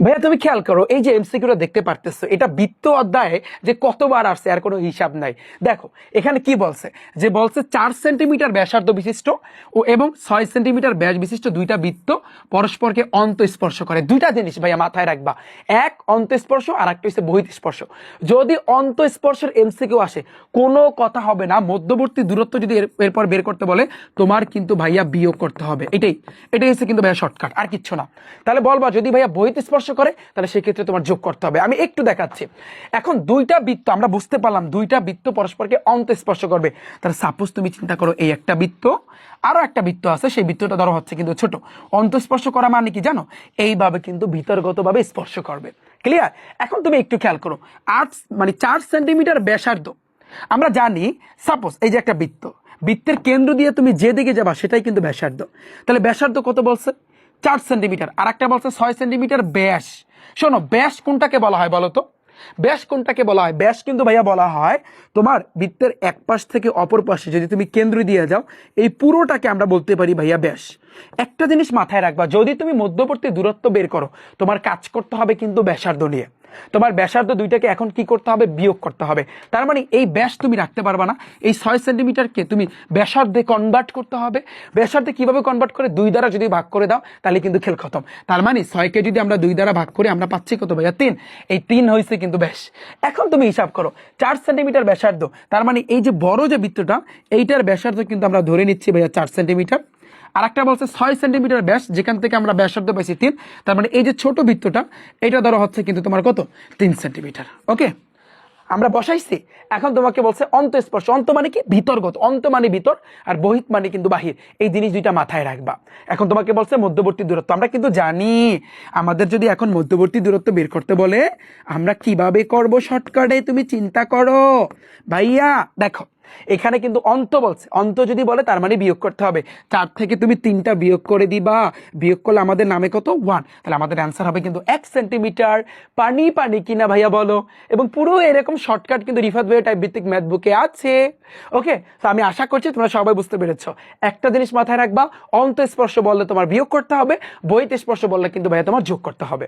ভাইয়া তুমি খেয়াল করো, এই যে এমসিকিউটা দেখতে পারতেছো, এটা বৃত্ত অধ্যায়ে যে কতবার আসছে আর কোনো হিসাব নাই। দেখো এখানে কি বলছে, যে বলছে 4 সেন্টিমিটার ব্যাসার্ধ বিশিষ্ট ও এবং 6 সেন্টিমিটার ব্যাস বিশিষ্ট দুইটা বৃত্ত পরস্পরকে অন্তঃস্পর্শ করে। দুইটা জিনিস ভাইয়া মাথায় রাখবা, এক অন্তঃস্পর্শ আর একটা হচ্ছে বহিঃস্পর্শ। যদি অন্তঃস্পর্শের এমসিকিউ আসে কোনো কথা হবে না, মধ্যবর্তী দূরত্ব যদি এরপর বের করতে বলে তোমার কিন্তু ভাইয়া বিয়োগ করতে হবে। এটাই এটাই হচ্ছে কিন্তু ভাইয়া শর্টকাট, আর কিচ্ছু না। তাহলে বলবা যদি ভাইয়া বহিঃস্পর্শ করে তাহলে সেক্ষেত্রে তোমার যোগ করতে হবে। আমি একটু দেখাচ্ছি। এখন দুইটা বৃত্ত আমরা বুঝতে পারলাম, দুইটা বৃত্ত পরস্পরকে অন্তঃস্পর্শ করবে। তাহলে সাপোজ তুমি চিন্তা করো, এই একটা বৃত্ত, আরো একটা বৃত্ত আছে, সেই বৃত্তটা ধরো হচ্ছে কিন্তু ছোট। অন্তঃস্পর্শ করা মানে কি জানো? এইভাবে কিন্তু ভিতরগতভাবে স্পর্শ করবে। ক্লিয়ার? এখন তুমি একটু খেয়াল করো, 8 মানে 4 সেন্টিমিটার ব্যাসার্ধ আমরা জানি। সাপোজ এই যে একটা বৃত্ত, বৃত্তের কেন্দ্র দিয়ে তুমি যেদিকে যাবা সেটাই কিন্তু ব্যাসার্ধ। তাহলে ব্যাসার্ধ কত বলছে? 4 সেন্টিমিটার। আর একটা বলছে 6 সেন্টিমিটার ব্যাস। শোনো, ব্যাস কোনটাকে বলা হয় বলো তো? ব্যাস কোনটাকে বলা হয়? ব্যাস কিন্তু ভাইয়া বলা হয় তোমার বৃত্তের এক পাশ থেকে অপর পাশে যদি তুমি কেন্দ্র দিয়ে যাও, এই পুরোটাকে আমরা বলতে পারি ভাইয়া ব্যাস। একটা জিনিস মাথায় রাখবা, যদি তুমি মধ্যবর্তী দূরত্ব বের করো তোমার কাজ করতে হবে কিন্তু ব্যাসার্ধ নিয়ে। তোমার ব্যাসার্ধ দুইটাকে এখন কি করতে হবে? বিয়োগ করতে হবে। তার মানে এই ব্যাস তুমি রাখতে পারবা না, এই 6 সেন্টিমিটারকে তুমি ব্যাসার্ধে কনভার্ট করতে হবে। ব্যাসার্ধে কিভাবে কনভার্ট করে? 2 দ্বারা যদি ভাগ করে দাও তাহলে কিন্তু খেল খতম। তার মানে 6কে যদি আমরা 2 দ্বারা ভাগ করি আমরা পাচ্ছি কত ভাইয়া? 3। এই 3 হয়েছে কিন্তু ব্যাস। এখন তুমি হিসাব করো, 4 সেন্টিমিটার ব্যাসার্ধ, তার মানে এই যে বড় যে বৃত্তটা এইটার ব্যাসার্ধ কিন্তু আমরা ধরে নিচ্ছি ভাইয়া 4 সেন্টিমিটার। আর একটা বলছে 6 সেন্টিমিটার ব্যাস, যেখান থেকে আমরা ব্যাসার্ধ পাইছি 3। তার মানে এই যে ছোট বৃত্তটা এটা ধরো হচ্ছে কিন্তু তোমার কত? 3 সেন্টিমিটার। ওকে, আমরা বসাইছি। এখন তোমাকে বলছে অন্তঃস্পর্শ। অন্ত মানে কি? ভিতরগত। অন্ত মানে ভিতর, আর বহিত মানে কিন্তু বাহির। এই জিনিস দুইটা মাথায় রাখবা। এখন তোমাকে বলছে মধ্যবর্তী দূরত্ব। আমরা কিন্তু জানি আমাদের যদি এখন মধ্যবর্তী দূরত্ব বের করতে বলে আমরা কিভাবে করব শর্টকাটে, তুমি চিন্তা করো ভাইয়া। দেখো এখানে কিন্তু অন্ত বলছে, অন্ত যদি বলে তার মানে বিয়োগ করতে হবে। 4 থেকে তুমি 3টা বিয়োগ করে দিবা, বিয়োগ করলে আমাদের নামে কত? 1। তাহলে আমাদের অ্যান্সার হবে কিন্তু 1 সেন্টিমিটার। পানি পানি কিনা ভাইয়া বলো? এবং পুরো এরকম শর্টকাট কিন্তু রিফাত ভাইয়া টাইপ ভিত্তিক ম্যাথ বুকে আছে। ওকে, তো আমি আশা করছি তোমরা সবাই বুঝতে পেরেছো। একটা জিনিস মাথায় রাখবা, অন্তঃস্পর্শ বললে তোমার বিয়োগ করতে হবে, বহিঃস্পর্শ বললে কিন্তু ভাইয়া তোমার যোগ করতে হবে।